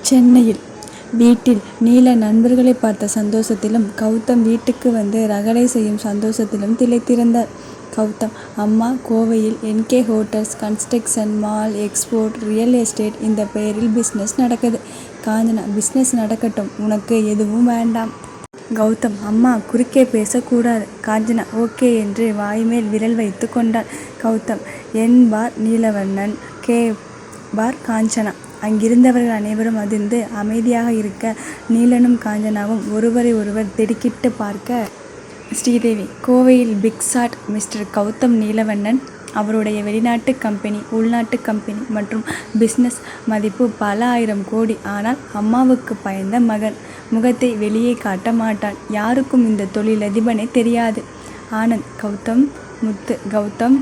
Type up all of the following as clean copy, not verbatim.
சென்னையில் வீட்டில் நீல நண்பர்களை பார்த்த சந்தோஷத்திலும் கௌதம் வீட்டுக்கு வந்து ரகளை செய்யும் சந்தோஷத்திலும் திளைத்திருந்தார். கௌதம் அம்மா கோவையில் NK hotels, construction, mall, export, real estate இந்த பெயரில் பிஸ்னஸ் நடக்குது. காஞ்சனா பிஸ்னஸ் நடக்கட்டும், உனக்கு எதுவும் வேண்டாம். கௌதம் அம்மா குறுக்கே பேசக்கூடாது. காஞ்சனா ஓகே என்று வாய்மேல் விரல் வைத்து கொண்டாள். கௌதம் N பார் நீலவண்ணன், K பார் காஞ்சனா. அங்கிருந்தவர்கள் அனைவரும் அதிர்ந்து அமைதியாக இருக்க நீலனும் காஞ்சனாவும் ஒருவரை ஒருவர் திடுக்கிட்டு பார்க்க ஸ்ரீதேவி கோவையில் big shot mister Gautham Neelavannan. அவருடைய வெளிநாட்டு கம்பெனி, உள்நாட்டு கம்பெனி மற்றும் பிஸ்னஸ் மதிப்பு பல ஆயிரம் கோடி. ஆனால் அம்மாவுக்கு பயந்த மகன். முகத்தை வெளியே காட்ட மாட்டான். யாருக்கும் இந்த தொழிலதிபனை தெரியாது. ஆனந்த், கௌதம், முத்து, கௌதம்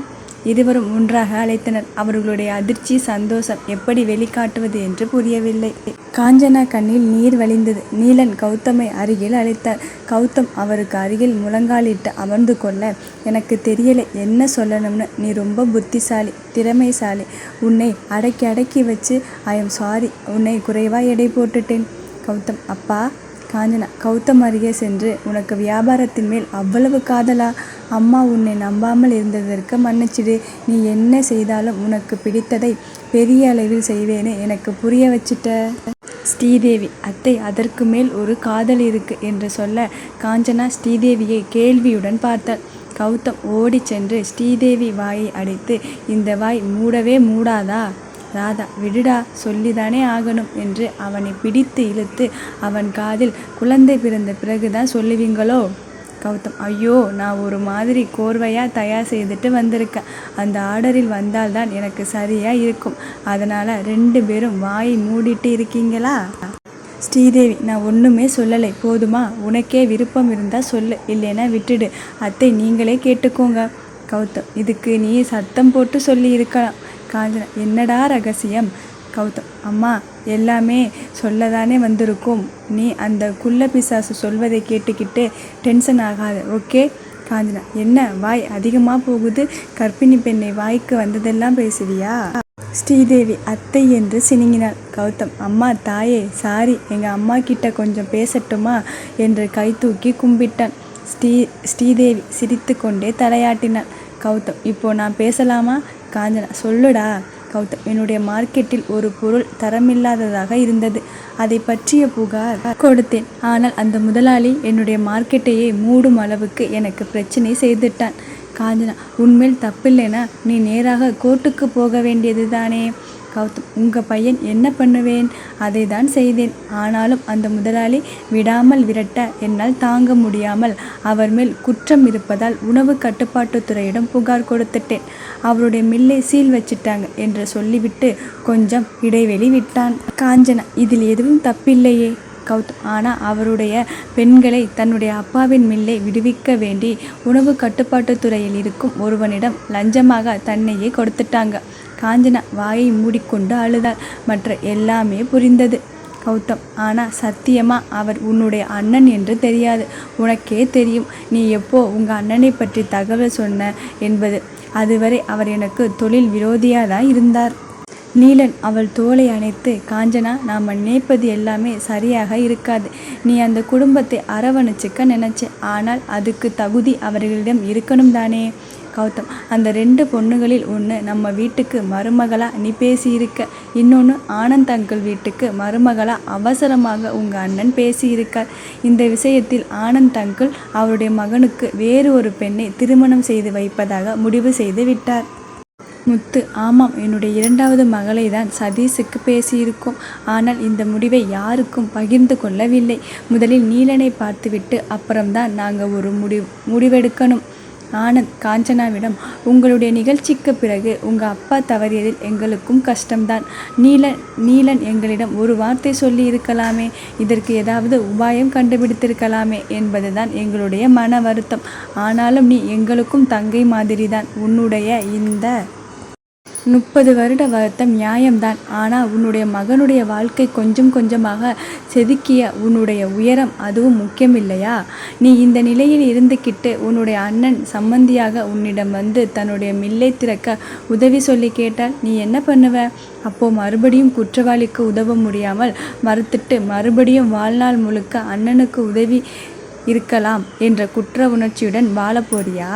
இருவரும் ஒன்றாக அழைத்தனர். அவர்களுடைய அதிர்ச்சி, சந்தோஷம் எப்படி வெளிக்காட்டுவது என்று புரியவில்லை. காஞ்சனா கண்ணில் நீர் வழிந்தது. நீலன் கௌதமை அருகில் அழைத்தார். கௌதம் அவருக்கு அருகில் முழங்காலிட்டு அமர்ந்து கொள்ள, எனக்கு தெரியலை என்ன சொல்லணும்னு. நீ ரொம்ப புத்திசாலி, திறமைசாலி. உன்னை அடக்கி அடக்கி வச்சு ஐ எம் சாரி, உன்னை குறைவா எடை போட்டுட்டேன். கௌதம் அப்பா. காஞ்சனா கௌதம் அருகே சென்று, உனக்கு வியாபாரத்தின் மேல் அவ்வளவு காதலா? அம்மா உன்னை நம்பாமல் இருந்ததற்கு மன்னிச்சிடு. நீ என்ன செய்தாலும் உனக்கு பிடித்ததை பெரிய அளவில் செய்வேன்னு எனக்கு புரிய வச்சிட்ட. ஸ்ரீதேவி அத்தை, அதற்கு மேல் ஒரு காதல் இருக்கு என்று சொல்ல காஞ்சனா ஸ்ரீதேவியை கேள்வியுடன் பார்த்தாள். கௌதம் ஓடி சென்று ஸ்ரீதேவி வாயை அடைத்து, இந்த வாய் மூடவே மூடாதா? ராதா விடுடா, சொல்லிதானே ஆகணும் என்று அவனை பிடித்து இழுத்து அவன் காதில், குழந்தை பிறந்த பிறகுதான் சொல்லுவீங்களோ? கௌதம் ஐயோ, நான் ஒரு மாதிரி கோர்வையாக தயார் செய்துட்டு வந்திருக்கேன். அந்த ஆர்டரில் வந்தால்தான் எனக்கு சரியாக இருக்கும். அதனால் 2 பேரும் வாயை மூடிட்டு இருக்கீங்களா? ஸ்ரீதேவி நான் ஒன்றுமே சொல்லலை, போதுமா? உனக்கே விருப்பம் இருந்தால் சொல்லு, இல்லைன்னா விட்டுடு. அத்தை நீங்களே கேட்டுக்கோங்க. கௌதம் இதுக்கு நீ சத்தம் போட்டு சொல்லி இருக்கலாம். காஞ்சனா என்னடா ரகசியம்? கௌதம் அம்மா எல்லாமே சொல்லதானே வந்திருக்கும். நீ அந்த குள்ள பிசாசு சொல்வதை கேட்டுக்கிட்டு டென்ஷன் ஆகாது, ஓகே? காஞ்சனா என்ன வாய் அதிகமாக போகுது? கர்ப்பிணி பெண்ணை வாய்க்கு வந்ததெல்லாம் பேசுவியா? ஸ்ரீதேவி அத்தை என்று சினுங்கினாள். கௌதம் அம்மா தாயே சாரி, எங்கள் அம்மா கிட்ட கொஞ்சம் பேசட்டுமா என்று கை தூக்கி கும்பிட்டான். ஸ்ரீதேவி சிரித்து கொண்டே தலையாட்டினாள். கௌதம் இப்போ நான் பேசலாமா? காஞ்சனா சொல்லுடா. கௌதம் என்னுடைய மார்க்கெட்டில் ஒரு பொருள் தரமில்லாததாக இருந்தது. அதை பற்றிய புகார் கொடுத்தேன். ஆனால் அந்த முதலாளி என்னுடைய மார்க்கெட்டையே மூடும் அளவுக்கு எனக்கு பிரச்சனை செய்துட்டான். காஞ்சனா உன்மேல் தப்பில்லைனா நீ நேராக கோர்ட்டுக்கு போக வேண்டியது தானே? கௌதம் உங்கள் பையன் என்ன பண்ணுவேன்? அதை தான் செய்தேன். ஆனாலும் அந்த முதலாளி விடாமல் விரட்ட என்னால் தாங்க முடியாமல் அவர் மேல் குற்றம் இருப்பதால் உணவு கட்டுப்பாட்டுத்துறையிடம் புகார் கொடுத்துட்டேன். அவருடைய மில்லை சீல் வச்சிட்டாங்க என்று சொல்லிவிட்டு கொஞ்சம் இடைவெளி விட்டான். காஞ்சனா இதில் எதுவும் தப்பில்லையே. கௌதம் ஆனால் அவருடைய பெண்களை தன்னுடைய அப்பாவின் மில்லை விடுவிக்க வேண்டி உணவு கட்டுப்பாட்டுத்துறையில் இருக்கும் ஒருவனிடம் லஞ்சமாக தன்னையே கொடுத்துட்டாங்க. காஞ்சனா வாயை மூடிக்கொண்டு அழுதாள். மற்ற எல்லாமே புரிந்தது. கௌதம் ஆனால் சத்தியமா அவர் உன்னுடைய அண்ணன் என்று தெரியாது. உனக்கே தெரியும் நீ எப்போ உங்கள் அண்ணனை பற்றி தகவல் சொன்ன என்பது. அதுவரை அவர் எனக்கு தொழில் விரோதியாக தான் இருந்தார். நீலன் அவள் தோளை அணைத்து, காஞ்சனா நாம் நினைப்பது எல்லாமே சரியாக இருக்காது. நீ அந்த குடும்பத்தை அரவணைச்சிக்க நினைச்ச. ஆனால் அதுக்கு தகுதி அவர்களிடம் இருக்கணும் தானே? கௌதம் அந்த 2 பொண்ணுகளில் ஒன்று நம்ம வீட்டுக்கு மருமகளா நீ பேசியிருக்க. இன்னொன்று ஆனந்த் அங்கிள் வீட்டுக்கு மருமகளா அவசரமாக உங்கள் அண்ணன் பேசியிருக்கார். இந்த விஷயத்தில் ஆனந்த் அங்கிள் அவருடைய மகனுக்கு வேறு ஒரு பெண்ணை திருமணம் செய்து வைப்பதாக முடிவு செய்து விட்டார். முத்து ஆமாம், என்னுடைய 2வது மகளை தான் சதீஷுக்கு பேசியிருக்கோம். ஆனால் இந்த முடிவை யாருக்கும் பகிர்ந்து கொள்ளவில்லை. முதலில் நீலனை பார்த்துவிட்டு அப்புறம்தான் நாங்கள் ஒரு முடிவெடுக்கணும். ஆனந்த் காஞ்சனாவிடம் உங்களுடைய நிகழ்ச்சிக்கு பிறகு உங்கள் அப்பா தவறியதில் எங்களுக்கும் கஷ்டம்தான். நீலன் எங்களிடம் ஒரு வார்த்தை சொல்லி இருக்கலாமே, இதற்கு ஏதாவது உபாயம் கண்டுபிடித்திருக்கலாமே என்பதுதான் எங்களுடைய மன வருத்தம். ஆனாலும் நீ எங்களுக்கும் தங்கை மாதிரிதான். உன்னுடைய இந்த 30 வருட வருத்தம் நியாயம்தான். ஆனால் உன்னுடைய மகனுடைய வாழ்க்கை கொஞ்சம் கொஞ்சமாக செதுக்கிய உன்னுடைய உயரம் அதுவும் முக்கியமில்லையா? நீ இந்த நிலையில் இருந்துக்கிட்டு உன்னுடைய அண்ணன் சம்மந்தியாக உன்னிடம் வந்து தன்னுடைய மில்லை திறக்க உதவி சொல்லி கேட்டால் நீ என்ன பண்ணுவ? அப்போ மறுபடியும் குற்றவாளிக்கு உதவ முடியாமல் மறுத்துட்டு மறுபடியும் வாழ்நாள் முழுக்க அண்ணனுக்கு உதவி இருக்கலாம் என்ற குற்ற உணர்ச்சியுடன் வாழ போறியா?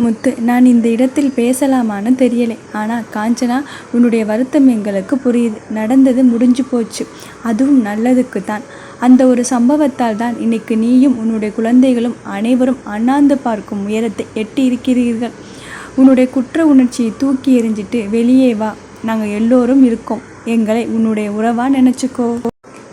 முத்து, நான் இந்த இடத்தில் பேசலாமான்னு தெரியலை. ஆனால் காஞ்சனா, உன்னுடைய வருத்தம் எங்களுக்கு புரியுது. நடந்தது முடிஞ்சு போச்சு. அதுவும் நல்லதுக்கு தான். அந்த ஒரு சம்பவத்தால் தான் இன்னைக்கு நீயும் உன்னுடைய குழந்தைகளும் அனைவரும் அண்ணாந்து பார்க்கும் உயரத்தை எட்டி இருக்கிறீர்கள். உன்னுடைய குற்ற உணர்ச்சியை தூக்கி எறிஞ்சிட்டு வெளியே வா. நாங்கள் எல்லோரும் இருக்கோம். எங்களை உன்னுடைய உறவா நினச்சிக்கோ.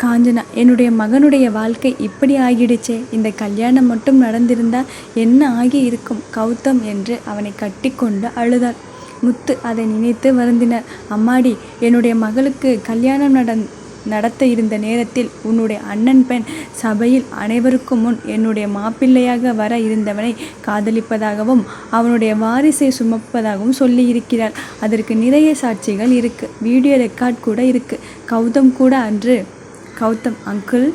காஞ்சனா, என்னுடைய மகனுடைய வாழ்க்கை இப்படி ஆகிடுச்சே. இந்த கல்யாணம் மட்டும் நடந்திருந்தா என்ன ஆகி இருக்கும் கௌதம் என்று அவனை கட்டி கொண்டு அழுதாள். முத்து அதை நினைத்து வருந்தினார். அம்மாடி, என்னுடைய மகளுக்கு கல்யாணம் நடத்த இருந்த நேரத்தில் உன்னுடைய அண்ணன் பெண் சபையில் அனைவருக்கும் முன் என்னுடைய மாப்பிள்ளையாக வர இருந்தவனை காதலிப்பதாகவும் அவனுடைய வாரிசை சுமப்பதாகவும் சொல்லி இருக்கிறார். அதற்கு நிறைய சாட்சிகள் இருக்கு. வீடியோ ரெக்கார்ட் கூட இருக்கு. கௌதம் கூட அன்று கௌதம் அங்கிள்.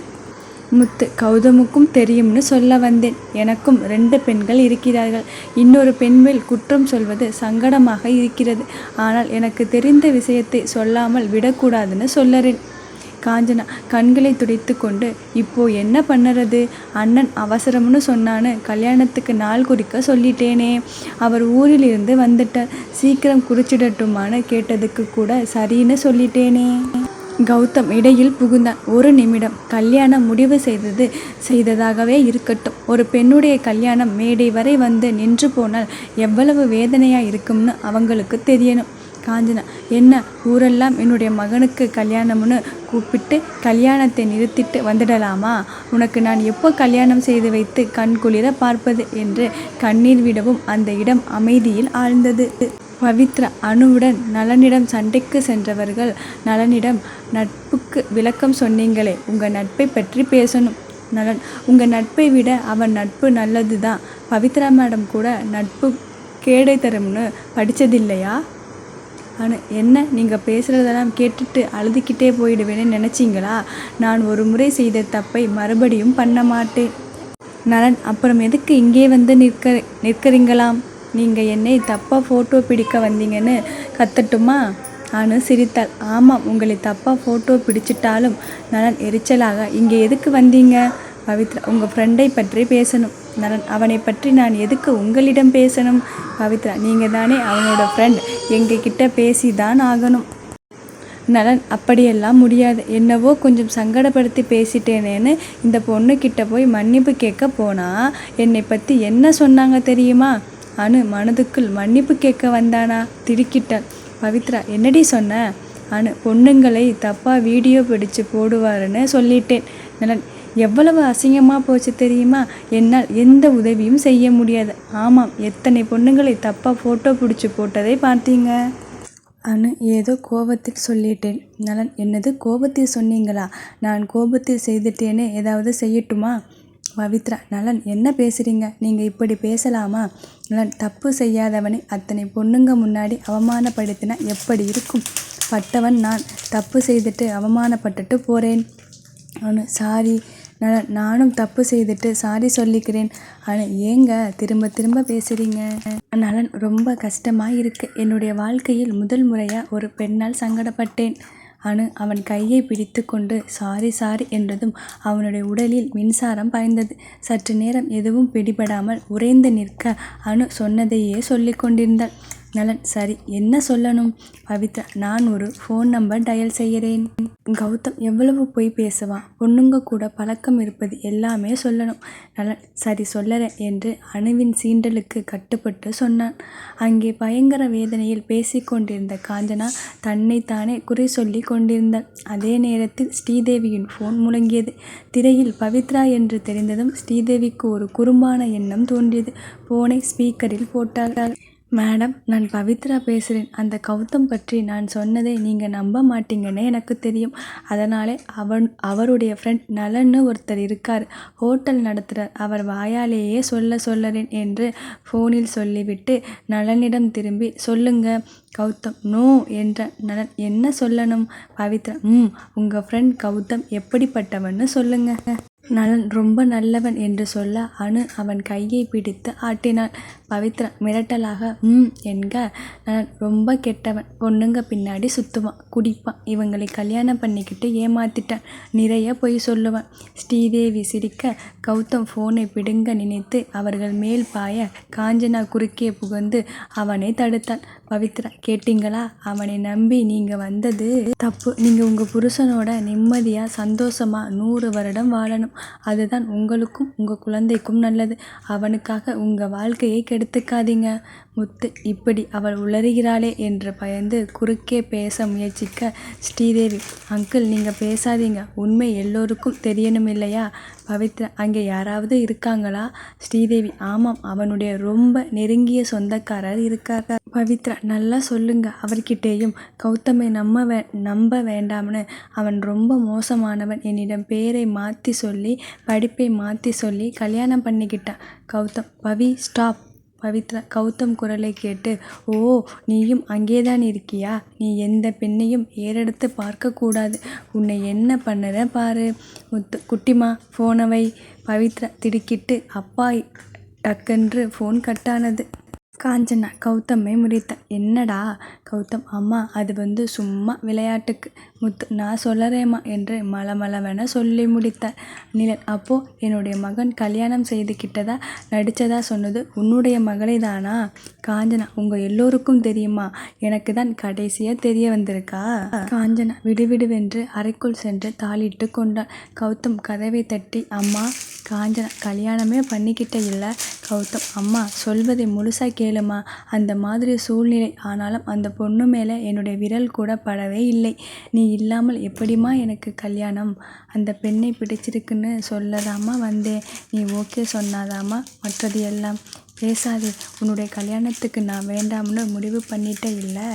முத்து, கௌதமுக்கும் தெரியும்னு சொல்ல வந்தேன். எனக்கும் 2 பெண்கள் இருக்கிறார்கள். இன்னொரு பெண் மேல் குற்றம் சொல்வது சங்கடமாக இருக்கிறது. ஆனால் எனக்கு தெரிந்த விஷயத்தை சொல்லாமல் விடக்கூடாதுன்னு சொல்லறேன். காஞ்சனா கண்களை துடைத்து கொண்டு, இப்போ என்ன பண்ணுறது? அண்ணன் அவசரம்னு சொன்னான்னு கல்யாணத்துக்கு நாள் குறிக்க சொல்லிட்டேனே. அவர் ஊரிலிருந்து வந்துட்டார். சீக்கிரம் குறிச்சிடட்டுமான்னு கேட்டதுக்கு கூட சரின்னு சொல்லிட்டேனே. கௌதம் இடையில் புகுந்தான். ஒரு நிமிடம். கல்யாணம் முடிவு செய்ததாகவே இருக்கட்டும். ஒரு பெண்ணுடைய கல்யாணம் மேடை வரை வந்து நின்று போனால் எவ்வளவு வேதனையாக இருக்கும்னு அவங்களுக்கு தெரியணும். காஞ்சனா, என்ன ஊரெல்லாம் என்னுடைய மகனுக்கு கல்யாணம்னு கூப்பிட்டு கல்யாணத்தை நிறுத்திட்டு வந்துடலாமா? உனக்கு நான் எப்போ கல்யாணம் செய்து வைத்து கண் குளிர பார்ப்பது என்று கண்ணீர் விடவும் அந்த இடம் அமைதியில் ஆழ்ந்தது. பவித்ரா, அனுவுடன் நலனிடம் சண்டைக்கு சென்றவர்கள் நலனிடம் நட்புக்கு விளக்கம் சொன்னீங்களே, உங்கள் நட்பை பற்றி பேசணும். நலன், உங்கள் நட்பை விட அவன் நட்பு நல்லது தான். பவித்ரா மேடம் கூட நட்பு கேடை தரும்னு படித்ததில்லையா? அனு, என்ன நீங்கள் பேசுகிறதெல்லாம் கேட்டுட்டு அழுதுகிட்டே போயிடுவேன்னு நினச்சிங்களா? நான் ஒரு முறை செய்த தப்பை மறுபடியும் பண்ண மாட்டேன். நலன், அப்புறம் எதுக்கு இங்கே வந்து நிற்கிறீங்களாம்? நீங்கள் என்னை தப்பாக ஃபோட்டோ பிடிக்க வந்தீங்கன்னு கத்தட்டுமா? அனு சிரித்தாள். ஆமாம், உங்களை தப்பாக ஃபோட்டோ பிடிச்சிட்டாலும். நலன் எரிச்சலாக, இங்கே எதுக்கு வந்தீங்க? பவித்ரா, உங்கள் ஃப்ரெண்டை பற்றி பேசணும். நலன், அவனை பற்றி நான் எதுக்கு உங்களிடம் பேசணும்? பவித்ரா, நீங்கள் தானே அவனோட ஃப்ரெண்ட். எங்ககிட்ட பேசி தான் ஆகணும். நலன், அப்படியெல்லாம் முடியாது. என்னவோ கொஞ்சம் சங்கடப்படுத்தி பேசிட்டேனேன்னு இந்த பொண்ணுக்கிட்ட போய் மன்னிப்பு கேட்க போனால் என்னை பற்றி என்ன சொன்னாங்க தெரியுமா? அனு மனதுக்குள் மன்னிப்பு கேட்க வந்தானா? திடுக்கிட்டாள். பவித்ரா, என்னடி சொன்ன? அனு, பொண்ணுங்களை தப்பாக வீடியோ பிடிச்சு போடுவாருன்னு சொல்லிட்டேன். நலன், எவ்வளவு அசிங்கமாக போச்சு தெரியுமா? என்னால் எந்த உதவியும் செய்ய முடியாது. ஆமாம், எத்தனை பொண்ணுங்களை தப்பாக ஃபோட்டோ பிடிச்சி போட்டதை பார்த்தீங்க? அனு, ஏதோ கோபத்தில் சொல்லிட்டேன். நலன், என்னது கோபத்தில் சொன்னீங்களா? நான் கோபத்தில் செய்துட்டேனே, ஏதாவது செய்யட்டுமா? பவித்ரா, நலன், என்ன பேசுகிறீங்க? நீங்கள் இப்படி பேசலாமா? நலன், தப்பு செய்யாதவனை அத்தனை பொண்ணுங்க முன்னாடி அவமானப்படுத்தினா எப்படி இருக்கும்? பட்டவன் நான். தப்பு செய்துட்டு அவமானப்பட்டுட்டு போகிறேன். அனு, சாரி. நலன், நானும் தப்பு செய்துட்டு சாரி சொல்லிக்கிறேன். அனு, ஏங்க திரும்ப திரும்ப பேசுகிறீங்க? நலன், ரொம்ப கஷ்டமாக இருக்குது. என்னுடைய வாழ்க்கையில் முதல் முறையாக ஒரு பெண்ணால் சங்கடப்பட்டேன். அனு அவன் கையை பிடித்து கொண்டு சாரி சாரி என்றதும் அவனுடைய உடலில் மின்சாரம் பாய்ந்தது. சற்று நேரம் எதுவும் பிடிபடாமல் உறைந்து நிற்க அனு சொன்னதையே சொல்லி கொண்டிருந்தாள். நலன், சரி, என்ன சொல்லணும்? பவித்ரா, நான் ஒரு ஃபோன் நம்பர் டயல் செய்கிறேன். கௌதம் எவ்வளவு பொய் பேசுவான்? பொண்ணுங்க கூட பழக்கம் இருப்பது எல்லாமே சொல்லணும். நலன், சரி சொல்லறேன் என்று அணுவின் சீண்டலுக்கு கட்டுப்பட்டு சொன்னான். அங்கே பயங்கர வேதனையில் பேசிக்கொண்டிருந்த காஞ்சனா தன்னைத்தானே குறை சொல்லி கொண்டிருந்தாள். அதே நேரத்தில் ஸ்ரீதேவியின் ஃபோன் முழங்கியது. திரையில் பவித்ரா என்று தெரிந்ததும் ஸ்ரீதேவிக்கு ஒரு குறும்பான எண்ணம் தோன்றியது. ஃபோனை ஸ்பீக்கரில் போட்டாள். மேடம், நான் பவித்ரா பேசுகிறேன். அந்த கௌதம் பற்றி நான் சொன்னதை நீங்கள் நம்ப மாட்டீங்கன்னு எனக்கு தெரியும். அதனாலே அவருடைய ஃப்ரெண்ட் நலன்னு ஒருத்தர் இருக்கார், ஹோட்டல் நடத்துகிறார். அவர் வாயாலேயே சொல்லறேன் என்று ஃபோனில் சொல்லிவிட்டு நலனிடம் திரும்பி, சொல்லுங்க கௌதம். நோ என்ற நலன். என்ன சொல்லணும்? பவித்ரா, உங்கள் ஃப்ரெண்ட் கௌதம் எப்படிப்பட்டவன்னு சொல்லுங்க. நலன் ரொம்ப நல்லவன் என்று சொல்ல அனு அவன் கையை பிடித்து ஆட்டினாள். பவித்ரா மிரட்டலாக என்க. நலன் ரொம்ப கெட்டவன், பொண்ணுங்க பின்னாடி சுற்றுவான், குடிப்பான், இவங்களை கல்யாணம் பண்ணிக்கிட்டு ஏமாத்திட்டான், நிறைய பொய் சொல்லுவான். ஸ்ரீதேவி சிரிக்க கௌதம் ஃபோனை பிடுங்க நினைத்து அவர்கள் மேல் பாய காஞ்சனா குறுக்கே புகுந்து அவனை தடுத்தாள். பவித்ரா, கேட்டீங்களா? அவனை நம்பி நீங்கள் வந்தது தப்பு. நீங்கள் உங்கள் புருஷனோட நிம்மதியாக சந்தோஷமாக 100 வருடம் வாழணும். அதுதான் உங்களுக்கும் உங்கள் குழந்தைக்கும் நல்லது. அவனுக்காக உங்கள் வாழ்க்கையை கெடுத்துக்காதீங்க. முத்து, இப்படி அவள் உளறுகிறாளே என்று பயந்து குறுக்கே பேச முயற்சிக்க ஸ்ரீதேவி, அங்கிள் நீங்கள் பேசாதீங்க, உண்மை எல்லோருக்கும் தெரியணும் இல்லையா? பவித்ரா, அங்கே யாராவது இருக்காங்களா? ஸ்ரீதேவி, ஆமாம், அவனுடைய ரொம்ப நெருங்கிய சொந்தக்காரர் இருக்கார். பவித்ரா, நல்லா சொல்லுங்க. அவர்கிட்டேயும் கௌதமை நம்ப வேண்டாம்னு. அவன் ரொம்ப மோசமானவன். என்னிடம் பேரை மாற்றி சொல்லி படிப்பை மாற்றி சொல்லி கல்யாணம் பண்ணிக்கிட்டான். கௌதம். பவி, ஸ்டாப். பவித்ரா கௌதம் குரலை கேட்டு, ஓ, நீயும் அங்கேதான் இருக்கியா? நீ எந்த பெண்ணையும் ஏறெடுத்து பார்க்கக்கூடாது. உன்னை என்ன பண்ணுற பாரு. முத்து, குட்டிமா ஃபோனை. பவித்ரா திடுக்கிட்டு, அப்பா. டக்கென்று ஃபோன் கட்டானது. காஞ்சனா கௌதமை முறைத்தாள். என்னடா? கௌதம், அம்மா, அது சும்மா விளையாட்டுக்கு. முத்து, நான் சொல்லறேம்மா என்று மலமளவென சொல்லி முடித்தார். நிலன், அப்போ என்னுடைய மகன் கல்யாணம் செய்துக்கிட்டதா நடித்ததா சொன்னது உன்னுடைய மகளை தானா? காஞ்சனா, உங்கள் எல்லோருக்கும் தெரியுமா? எனக்கு தான் கடைசியாக தெரிய வந்திருக்கா? காஞ்சனா விடுவிடுவென்று அறைக்குள் சென்று தாளிட்டு கொண்டான். கௌதம் கதவை தட்டி, அம்மா. காஞ்சனா, கல்யாணமே பண்ணிக்கிட்ட இல்லை. கௌதம், அம்மா சொல்வதை முழுசாக கேளுமா. அந்த மாதிரி சூழ்நிலை. ஆனாலும் அந்த பொண்ணு மேலே என்னுடைய விரல் கூட படவே இல்லை. நீ இல்லாமல் எப்படிம்மா எனக்கு கல்யாணம்? அந்த பெண்ணை பிடிச்சிருக்குன்னு சொல்லதாம்மா வந்தேன். நீ ஓகே சொன்னாதாம்மா மற்றது எல்லாம். பேசாதே. உன்னுடைய கல்யாணத்துக்கு நான் வேண்டாம்னு முடிவு பண்ணிட்ட இல்லை.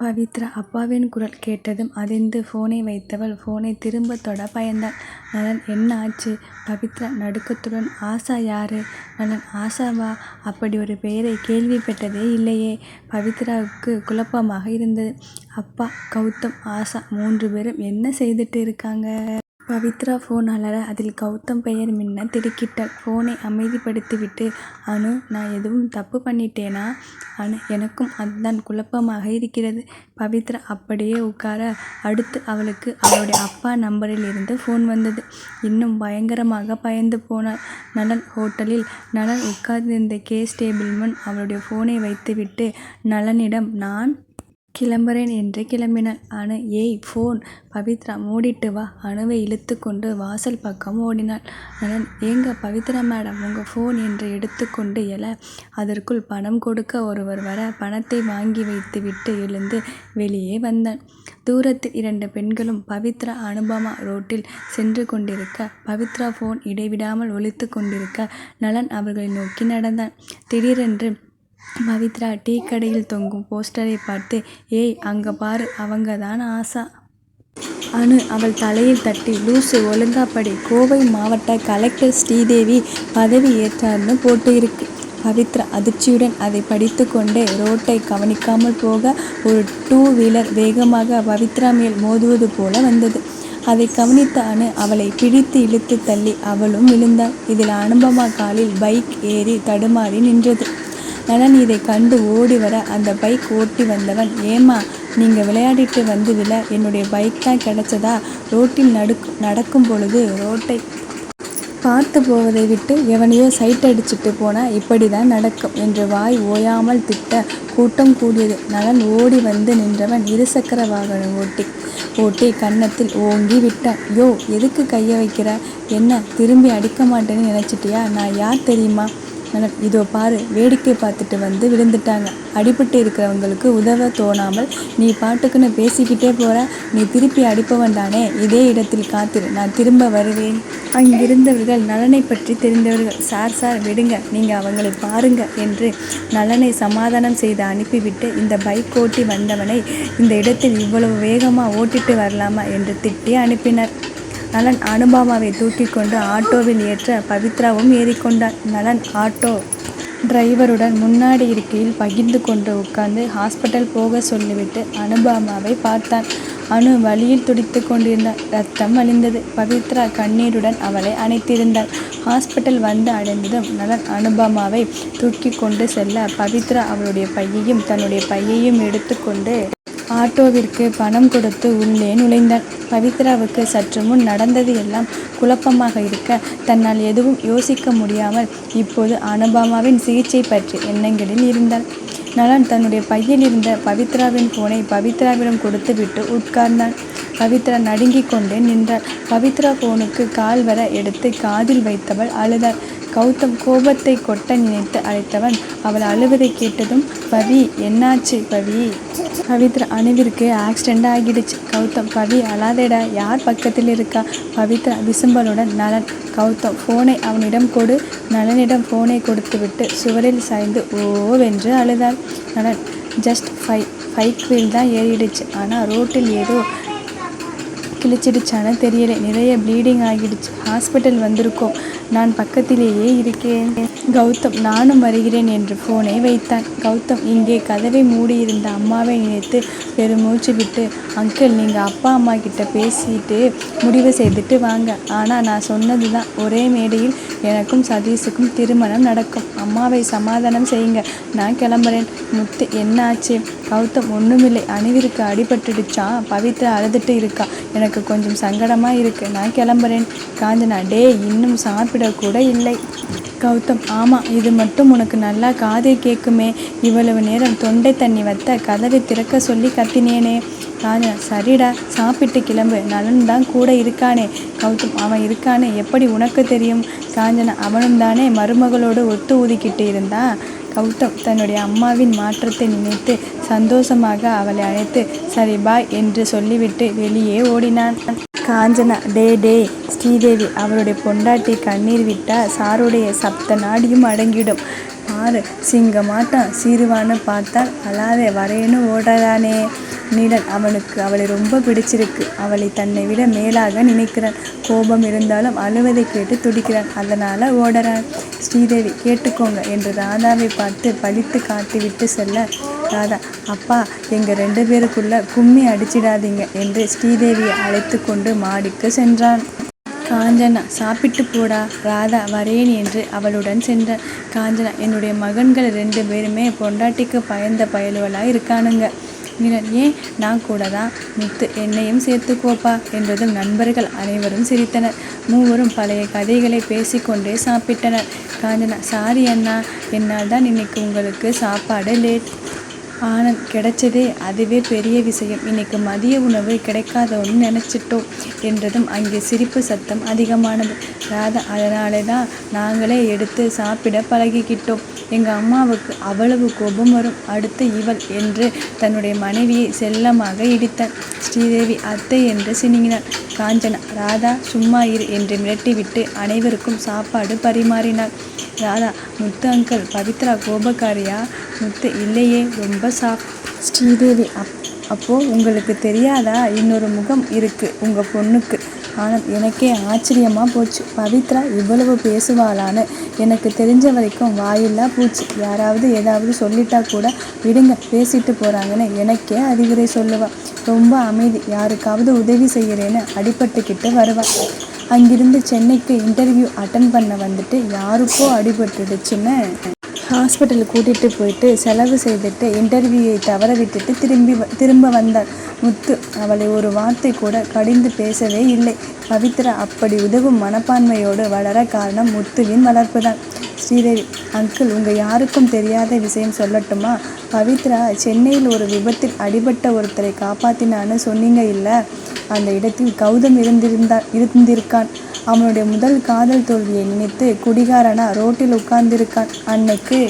பவித்ரா அப்பாவின் குரல் கேட்டதும் அதிர்ந்து ஃபோனை வைத்தவள் ஃபோனை திரும்ப தொட பயந்தாள். நலன், என்ன ஆச்சு? பவித்ரா நடுக்கத்துடன், ஆஷா யாரு? நலன், ஆஷாவா? அப்படி ஒரு பெயரை கேள்விப்பட்டதே இல்லையே. பவித்ராவுக்கு குழப்பமாக இருந்தது. அப்பா, கௌதம், ஆஷா 3 பேரும் என்ன செய்துட்டு இருக்காங்க? பவித்ரா ஃபோன் அலற அதில் கௌதம் பெயர் மின்ன திடுக்கிட்டாள். ஃபோனை அமைதிப்படுத்திவிட்டு, அனு, நான் எதுவும் தப்பு பண்ணிட்டேனா? அனு, எனக்கும் அதுதான் குழப்பமாக இருக்கிறது. பவித்ரா அப்படியே உட்கார, அடுத்து அவளுக்கு அவளுடைய அப்பா நம்பரில் இருந்து ஃபோன் வந்தது. இன்னும் பயங்கரமாக பயந்து போனாள். நலன் ஹோட்டலில். நலன் உட்கார்ந்திருந்த கேஸ் டேபிள் முன் அவளுடைய ஃபோனை வைத்துவிட்டு நலனிடம், நான் கிளம்புறேன் என்று கிளம்பினாள். அனு, ஏய் ஃபோன். பவித்ரா, மூடிட்டு வா. அணுவை இழுத்து கொண்டு வாசல் பக்கம் ஓடினாள். நலன், ஏங்க பவித்ரா மேடம், உங்கள் ஃபோன் என்று எடுத்து கொண்டு எழ, அதற்குள் பணம் கொடுக்க ஒருவர் வர பணத்தை வாங்கி வைத்து விட்டு எழுந்து வெளியே வந்தான். தூரத்தில் 2 பெண்களும் பவித்ரா அனுபமா ரோட்டில் சென்று கொண்டிருக்க, பவித்ரா ஃபோன் இடைவிடாமல் ஒலித்து கொண்டிருக்க நலன் அவர்களை நோக்கி நடந்தான். திடீரென்று பவித்ரா டீ கடையில் தொங்கும் போஸ்டரை பார்த்து, ஏய் அங்கே பாரு, அவங்க தான் ஆஷா. அனு அவள் தலையில் தட்டி, லூசு, ஒழுங்கா படி, கோவை மாவட்ட கலெக்டர் ஸ்ரீதேவி பதவி ஏற்றார்னு போட்டு இருக்கு. பவித்ரா அதிர்ச்சியுடன் அதை படித்து கொண்டே ரோட்டை கவனிக்காமல் போக ஒரு 2 வீலர் வேகமாக பவித்ரா மேல் மோதுவது போல வந்தது. அதை கவனித்த அனு அவளை பிடித்து இழுத்து தள்ளி அவளும் விழுந்தாள். இதில் அனுபமா காலில் பைக் ஏறி தடுமாறி நின்றது. நலன் இதை கண்டு ஓடி வர அந்த பைக் ஓட்டி வந்தவன், ஏம்மா, நீங்கள் விளையாடிட்டு வந்து விழ என்னுடைய பைக் தான் கிடைச்சதா? ரோட்டில் நடக்கும் பொழுது ரோட்டை பார்த்து போவதை விட்டு எவனையோ சைட் அடிச்சுட்டு போனால் இப்படி தான் நடக்கும் என்று வாய் ஓயாமல் திட்ட கூட்டம் கூடியது. நலன் ஓடி வந்து நின்றவன் இருசக்கர வாகனம் ஓட்டி கன்னத்தில் ஓங்கி விட்டான். யோ, எதுக்கு கையை வைக்கிற? என்ன திரும்பி அடிக்க மாட்டேன்னு நினச்சிட்டியா? நான் யார் தெரியுமா? நலன், இதோ பாரு, வேடிக்கை பார்த்துட்டு வந்து விழுந்துட்டாங்க. அடிபட்டு இருக்கிறவங்களுக்கு உதவ தோணாமல் நீ பாட்டுக்குன்னு பேசிக்கிட்டே போற. நீ திருப்பி அடிப்பவன் தானே. இதே இடத்தில் காத்திரு, நான் திரும்ப வருவேன். அங்கிருந்தவர்கள் நலனை பற்றி தெரிந்தவர்கள். சார் சார் விடுங்க, நீங்க அவங்களை பாருங்க என்று நலனை சமாதானம் செய்து அனுப்பிவிட்டு, இந்த பைக் ஓட்டி வந்தவனை இந்த இடத்தில் இவ்வளவு வேகமா ஓட்டிட்டு வரலாமா என்று திட்டி அனுப்பினர். நலன் அனுபாமாவை தூக்கி கொண்டு ஆட்டோவில் ஏற்ற பவித்ராவும் ஏறிக்கொண்டார். நலன் ஆட்டோ டிரைவருடன் முன்னாடி இருக்கையில் பகிர்ந்து கொண்டு உட்கார்ந்து ஹாஸ்பிட்டல் போக சொல்லிவிட்டு அனுபாமாவை பார்த்தான். அனு வலியில் துடித்து கொண்டிருந்தாள். ரத்தம் வழிந்தது. பவித்ரா கண்ணீருடன் அவளை அணைத்திருந்தாள். ஹாஸ்பிட்டல் வந்து அடைந்ததும் நலன் அனுபாமாவை தூக்கி கொண்டு செல்ல, பவித்ரா அவளுடைய பையையும் தன்னுடைய பையையும் எடுத்து கொண்டு ஆட்டோவிற்கு பணம் கொடுத்து உள்ளே நுழைந்தாள். பவித்ராவுக்கு சற்று முன் நடந்தது எல்லாம் குழப்பமாக இருக்க, தன்னால் எதுவும் யோசிக்க முடியாமல் இப்போது அனுபாமாவின் சிகிச்சை பற்றி எண்ணங்களில் இருந்தாள். நலன் தன்னுடைய பையில் இருந்த பவித்ராவின் போனை பவித்ராவிடம் கொடுத்து விட்டு உட்கார்ந்தான். பவித்ரா நடுங்கிக் கொண்டே நின்றாள். பவித்ரா போனுக்கு கால் வர எடுத்து காதில் வைத்தவள் அழுதாள். கௌதம் கோபத்தை கொட்ட நினைத்து அழைத்தவன் அவள் அழுவதை கேட்டதும், பவி, என்னாச்சு பவி? பவித்ரா, அணுவிற்கு ஆக்சிடெண்ட் ஆகிடுச்சு. கௌதம், பவி அழாதேடா, யார் பக்கத்தில் இருக்கா? பவித்ரா விசும்பலுடன். நலன், கௌதம் போனை அவனிடம் கொடு. நலனிடம் போனை கொடுத்துவிட்டு சுவரில் சாய்ந்து ஓவென்று அழுதாள். நலன், ஜஸ்ட் பைக் வீல் தான் ஏறிடுச்சு. ஆனால் ரோட்டில் ஏதோ கிழிச்சிடுச்சான்னு தெரியல. நிறைய ப்ளீடிங் ஆகிடுச்சு. ஹாஸ்பிட்டல் வந்திருக்கோம். நான் பக்கத்திலேயே இருக்கேன். கௌதம், நானும் வருகிறேன் என்று போனை வைத்தான். கௌதம் இங்கே கதவை மூடியிருந்த அம்மாவை நினைத்து பெருமூச்சு விட்டு, அங்கிள், நீங்கள் அப்பா அம்மா கிட்ட பேசிட்டு முடிவு செய்துட்டு வாங்க. ஆனால் நான் சொன்னது தான், ஒரே மேடையில் எனக்கும் சதீஷுக்கும் திருமணம் நடக்கும். அம்மாவை சமாதானம் செய்யுங்க. நான் கிளம்புறேன். முத்து, என்ன ஆச்சு? கௌதம், ஒன்றுமில்லை, அணுவிற்கு அடிபட்டுடுச்சான். பவித்ரா அழுதுட்டு இருக்கா. எனக்கு கொஞ்சம் சங்கடமாக இருக்குது. நான் கிளம்புறேன். காஞ்சனா, டே, இன்னும் சாப்பிடக்கூட இல்லை. கௌதம், ஆமாம், இது மட்டும் உனக்கு நல்லா காதில் கேட்குமே. இவ்வளவு நேரம் தொண்டை தண்ணி வத்த கதவை திறக்க சொல்லி கத்தினேனே. காஞ்சனா, சரிடா, சாப்பிட்டு கிளம்பு. நலன் தான் கூட இருக்கானே. கௌதம், அவன் இருக்கானே, எப்படி உனக்கு தெரியும்? காஞ்சனா, அவனும் தானே மருமகளோடு ஒத்து ஊதிக்கிட்டு இருந்தான். கௌதம் தன்னுடைய அம்மாவின் மாற்றத்தை நினைத்து சந்தோஷமாக அவளை அழைத்து சரி பாய் என்று சொல்லிவிட்டு வெளியே ஓடினான். காஞ்சனா, டே, ஸ்ரீதேவி, அவருடைய பொண்டாட்டி கண்ணீர் விட்டா சாருடைய சப்த நாடியும் அடங்கிடும். பாரு, சிங்கமாட்டான் சீருவான்னு பார்த்தால் அழாதே வரேன்னு ஓடுறானே. நீலன், அவனுக்கு அவளை ரொம்ப பிடிச்சிருக்கு. அவளை தன்னை விட மேலாக நினைக்கிறான். கோபம் இருந்தாலும் அழுவதை கேட்டு துடிக்கிறான். அதனால் ஓடுறான். ஸ்ரீதேவி, கேட்டுக்கோங்க என்று ராதாவை பார்த்து பழித்து காட்டிவிட்டு செல்ல, ராதா, அப்பா, எங்கள் 2 பேருக்குள்ள கும்மி அடிச்சிடாதீங்க என்று ஸ்ரீதேவியை அழைத்து கொண்டு மாடிக்கு சென்றான். காஞ்சனா, சாப்பிட்டு போடா. ராதா வரேன் என்று அவளுடன் சென்றான். காஞ்சனா, என்னுடைய மகன்கள் 2 பேருமே பொண்டாட்டிக்கு பயந்த பயலுவலாக இருக்கானுங்க. நீலன், ஏன்? நான் கூட தான். முத்து, என்னையும் சேர்த்துக்கோப்பா என்றதும் நண்பர்கள் அனைவரும் சிரித்தனர். மூவரும் பழைய கதைகளை பேசிக்கொண்டே சாப்பிட்டனர். காஞ்சனா, சாரி அண்ணா, என்னால் தான் இன்னைக்கு உங்களுக்கு சாப்பாடு லேட். ஆனந்த், கிடைச்சதே அதுவே பெரிய விஷயம். இன்னைக்கு மதிய உணவு கிடைக்காதோன்னு நினச்சிட்டோம் என்றதும் அங்கே சிரிப்பு சத்தம் அதிகமானது. ராதா, அதனாலே தான் நாங்களே எடுத்து சாப்பிட பழகிக்கிட்டோம். எங்கள் அம்மாவுக்கு அவ்வளவு கோபம் வரும். அடுத்து இவள் என்று தன்னுடைய மனைவியை செல்லமாக இடித்தாள். ஸ்ரீதேவி அத்தை என்று சினிங்கினாள். காஞ்சனா, ராதா சும்மா இரு என்று மிரட்டிவிட்டு அனைவருக்கும் சாப்பாடு பரிமாறினாள். ராதா, முத்து அங்கிள், பவித்ரா கோபக்காரியா? முத்து, இல்லையே, ரொம்ப சாஃப்ட். ஸ்ரீதேவி, அப்போது உங்களுக்கு தெரியாதா? இன்னொரு முகம் இருக்குது உங்கள் பொண்ணுக்கு. ஆனால் எனக்கே ஆச்சரியமாக போச்சு. பவித்ரா இவ்வளவு பேசுவாளான்னு. எனக்கு தெரிஞ்ச வரைக்கும் வாயில்லா பூச்சி. யாராவது ஏதாவது சொல்லிட்டா கூட விடுங்க, பேசிட்டு போகிறாங்கன்னு எனக்கே அறிவுரை சொல்லுவாள். ரொம்ப அமைதி. யாருக்காவது உதவி செய்கிறேன்னு அடிபட்டுக்கிட்டு வருவாள். அங்கிருந்து சென்னைக்கு இன்டர்வியூ அட்டன் பண்ண வந்துட்டு யாருக்கோ அடிபட்டுடுச்சுன்னு ஹாஸ்பிட்டலுக்கு கூட்டிகிட்டு போயிட்டு செலவு செய்துட்டு இன்டர்வியூவை தவற விட்டுட்டு திரும்ப வந்தாள். முத்து அவளை ஒரு வார்த்தை கூட கடிந்து பேசவே இல்லை. பவித்ரா அப்படி உதவும் மனப்பான்மையோடு வளர காரணம் முத்துவின் வளர்ப்பு தான். ஸ்ரீதேவி, அங்கிள், உங்கள் யாருக்கும் தெரியாத விஷயம் சொல்லட்டுமா? பவித்ரா சென்னையில் ஒரு விபத்தில் அடிபட்ட ஒருத்தரை காப்பாற்றினான்னு சொன்னீங்க இல்லை? அந்த இடத்தில் கௌதம் இருந்திருக்கான். அவனுடைய முதல் காதல் தோல்வியை நினைத்து குடிகாரனா ரோட்டில் உட்கார்ந்திருக்கான். அன்னைக்கு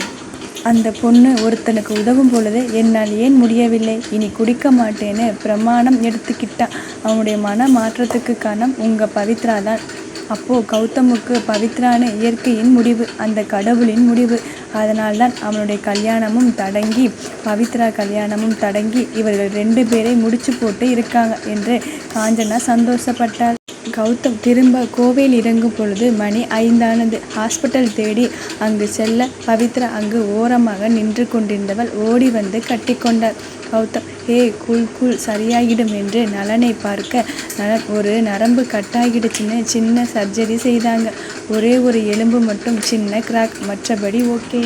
அந்த பொண்ணு ஒருத்தனுக்கு உதவும் பொழுது என்னால் ஏன் முடியவில்லை, இனி குடிக்க மாட்டேன்னு பிரமாணம் எடுத்துக்கிட்டான். அவனுடைய மன மாற்றத்துக்கு காரணம் உங்கள் பவித்ரா தான். அப்போது கௌதமுக்கு பவித்ரான்னு இயற்கையின் முடிவு, அந்த கடவுளின் முடிவு. அதனால்தான் அவனுடைய கல்யாணமும் தடங்கி பவித்ரா கல்யாணமும் தடங்கி இவர்கள் 2 பேரை முடிச்சு போட்டு இருக்காங்க என்று காஞ்சனா சந்தோஷப்பட்டாள். கௌதம் திரும்ப கோவையில் இறங்கும் பொழுது மணி 5 ஆனது. ஹாஸ்பிட்டல் தேடி அங்கு செல்ல பவித்ரா அங்கு ஓரமாக நின்று கொண்டிருந்தவள் ஓடி வந்து கட்டிக்கொண்டாள். கௌதம் ஹே கூல் கூல் சரியாகிடும் என்று நலனை பார்க்க, நலன் ஒரு நரம்பு கட்டாகிடுச்சுன்னு சின்ன சர்ஜரி செய்தாங்க. ஒரே ஒரு எலும்பு மட்டும் சின்ன கிராக், மற்றபடி ஓகே.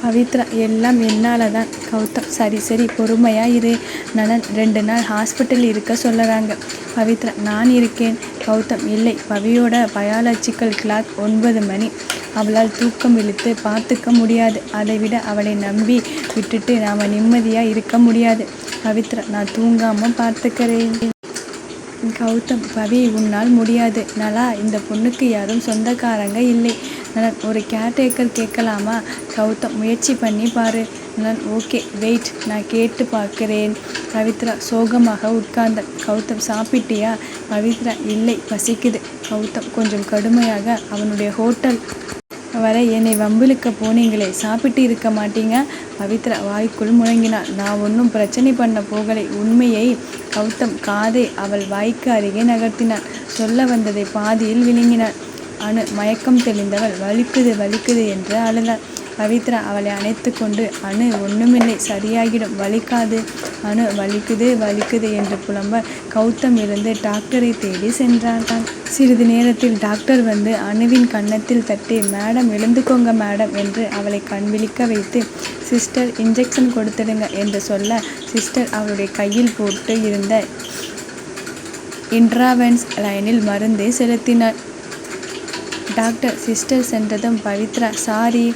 பவித்ரா எல்லாம் என்னால் தான். கௌதம் சரி சரி பொறுமையா இரு. நலன் 2 நாள் ஹாஸ்பிட்டல் இருக்க சொல்லுறாங்க. பவித்ரா நான் இருக்கேன். கௌதம் இல்லை, பவியோட பயாலஜிக்கல் கிளாக் 9 மணி. அவளால் தூக்கம் இழுத்து பார்த்துக்க முடியாது. அதை விட அவளை நம்பி விட்டுட்டு நாம் நிம்மதியாக இருக்க முடியாது. பவித்ரா நான் தூங்காமல் பார்த்துக்கிறேன். கௌதம் பவி உன்னால் முடியாது. நலா இந்த பொண்ணுக்கு யாரும் சொந்தக்காரங்க இல்லை. நலன் ஒரு கேர்டேக்கர் கேட்கலாமா? கௌதம் முயற்சி பண்ணி பாரு. நலன் ஓகே வெயிட், நான் கேட்டு பார்க்கிறேன். பவித்ரா சோகமாக உட்கார்ந்தாள். கௌதம் சாப்பிட்டியா? பவித்ரா இல்லை பசிக்குது. கௌதம் கொஞ்சம் கடுமையாக அவனுடைய ஹோட்டல் வரை என்னை வம்பிழுக்க போனீங்களே, சாப்பிட்டு இருக்க மாட்டீங்க? பவித்ரா வாய்க்குள் முழங்கினாள். நான் ஒன்றும் பிரச்சனை பண்ண போகலை, உண்மையை. கௌதம் காதை அவள் வாய்க்கு அருகே நகர்த்தினான். சொல்ல வந்ததை பாதியில் விழுங்கினாள். அனு மயக்கம் தெளிந்தவள் வலிக்குது வலிக்குது என்று அழுதாள். பவித்ரா அவளை அணைத்து கொண்டு அனு ஒன்றுமில்லை சரியாகிடும், வலிக்காது. அனு வலிக்குது வலிக்குது என்று புலம்ப கௌதம் இருந்து டாக்டரை தேடி சென்றான். சிறிது நேரத்தில் டாக்டர் வந்து அணுவின் கன்னத்தில் தட்டி மேடம் எழுந்துக்கோங்க மேடம் என்று அவளை கண் விழிக்க வைத்து சிஸ்டர் இன்ஜெக்ஷன் கொடுத்துடுங்க என்று சொல்ல சிஸ்டர் அவளுடைய கையில் போட்டு இருந்த இன்ட்ராவென்ஸ் லைனில் மருந்தை செலுத்தினார். டாக்டர் சிஸ்டர் சென்றதும் பவித்ரா சாரி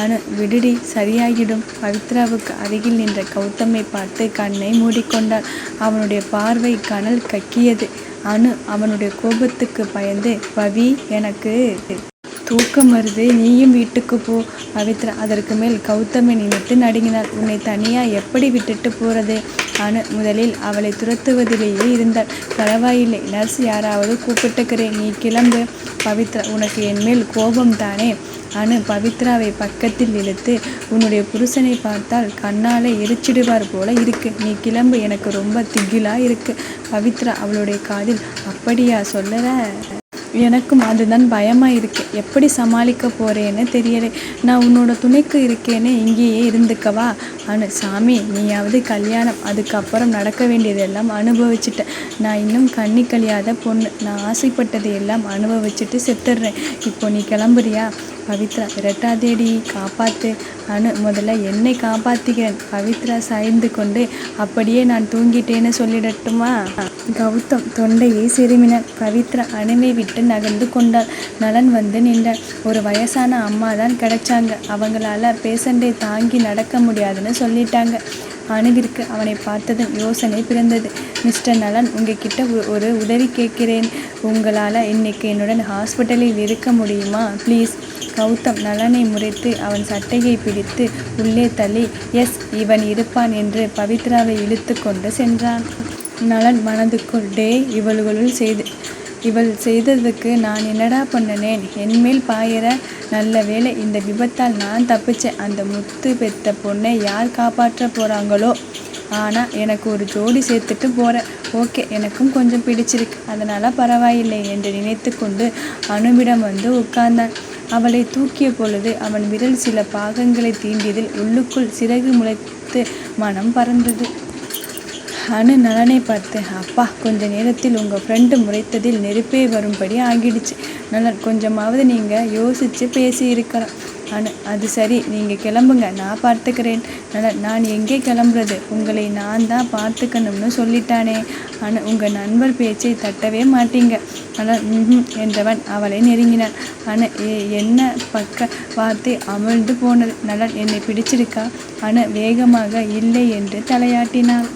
அனு விடுடி சரியாகிடும். பவித்ராவுக்கு அருகில் நின்ற கௌதமை பார்த்து கண்ணை மூடிக்கொண்டாள். அவனுடைய பார்வை கனல் கக்கியது. அனு அவனுடைய கோபத்துக்கு பயந்து பவி எனக்கு தூக்கம் வருது, நீயும் வீட்டுக்கு போ. பவித்ரா அதற்கு மேல் கௌதமை நினைத்து நடுங்கினாள். உன்னை தனியாக எப்படி விட்டுட்டு போகிறது? அனு முதலில் அவளை துரத்துவதிலேயே இருந்தாள். பரவாயில்லை, நர்ஸ் யாராவது கூப்பிட்டுக்கிறேன், நீ கிளம்பு. பவித்ரா உனக்கு என்மேல் கோபம் தானே? அனு பவித்ராவை பக்கத்தில் இழுத்து உன்னுடைய புருஷனை பார்த்தால் கண்ணால் எரிச்சிடுவார் போல இருக்கு, நீ கிளம்பு, எனக்கு ரொம்ப திகிலா இருக்கு. பவித்ரா அவளுடைய காதில் அப்படியா சொல்லற? எனக்கும் அதுதான் பயமாக இருக்கு, எப்படி சமாளிக்க போகிறேன்னு தெரியலை. நான் உன்னோட துணைக்கு இருக்கேன்னு இங்கேயே இருந்துக்கவா? அனு சாமி நீயாவது கல்யாணம், அதுக்கப்புறம் நடக்க வேண்டியதெல்லாம் அனுபவிச்சுட்டேன். நான் இன்னும் கண்ணி கழியாத பொண்ணு, நான் ஆசைப்பட்டதை எல்லாம் அனுபவிச்சுட்டு செத்துடுறேன். இப்போ நீ கிளம்புறியா? பவித்ரா விரட்டாதேடி, காப்பாத்து. அனு முதல்ல என்னை காப்பாத்திக்கிறேன். பவித்ரா சாய்ந்து கொண்டு அப்படியே நான் தூங்கிட்டேன்னு சொல்லிடட்டுமா? கௌதம் தொண்டையை சிறுமினான். பவித்ரா அணுவை விட்டு நகர்ந்து கொண்டாள். நலன் வந்து நின்றாள். ஒரு வயசான அம்மா தான் கிடைச்சாங்க. அவங்களால பேஷண்டை தாங்கி நடக்க முடியாதுன்னு சொல்லிட்டாங்க. அணுவிற்கு அவனை பார்த்ததும் யோசனை பிறந்தது. மிஸ்டர் நலன், உங்ககிட்ட ஒரு உதவி கேட்கிறேன். உங்களால் இன்னைக்கு என்னுடன் ஹாஸ்பிட்டலில் இருக்க முடியுமா ப்ளீஸ்? கௌதம் நலனை முறைத்து அவன் சட்டையை பிடித்து உள்ளே தள்ளி எஸ் இவன் இருப்பான் என்று பவித்ராவை இழுத்து கொண்டு சென்றான். நலன் மனதுக்குள் டே இவள் செய்ததுக்கு நான் என்னடா பண்ணனேன்? என்மேல் பாயிற நல்ல வேளை, இந்த விபத்தால் நான் தப்பிச்சேன். அந்த முத்து பெத்த பொண்ணை யார் காப்பாற்ற போகிறாங்களோ. ஆனால் எனக்கு ஒரு ஜோடி சேர்த்துட்டு போகிறேன். ஓகே, எனக்கும் கொஞ்சம் பிடிச்சிருக்கு, அதனால் பரவாயில்லை என்று நினைத்து கொண்டு அணுவிடம் வந்து உட்கார்ந்தான். அவளை தூக்கிய பொழுது அவன் விரல் சில பாகங்களை தீண்டியதில் உள்ளுக்குள் சிறகு முளைத்து மனம் பறந்தது. அனு நலனை பார்த்து அப்பா கொஞ்ச நேரத்தில் உங்கள் ஃப்ரெண்டு முறைத்ததில் நெருப்பே வரும்படி ஆகிடுச்சு. நலன் கொஞ்சமாவது நீங்கள் யோசித்து பேசி இருக்கிறோம். அனு அது சரி, நீங்கள் கிளம்புங்க, நான் பார்த்துக்கிறேன். நலன் நான் எங்கே கிளம்புறது? உங்களை நான் தான் பார்த்துக்கணும்னு சொல்லிட்டானே. அனு உங்கள் நண்பர் பேச்சை தட்டவே மாட்டீங்க. நலன் என்றவன் அவளை நெருங்கினான். அனு என்ன பக்க வார்த்தை அமிழ்ந்து போனது. நலன் என்னை பிடிச்சிருக்கா? அனு வேகமாக இல்லை என்று தலையாட்டினாள்.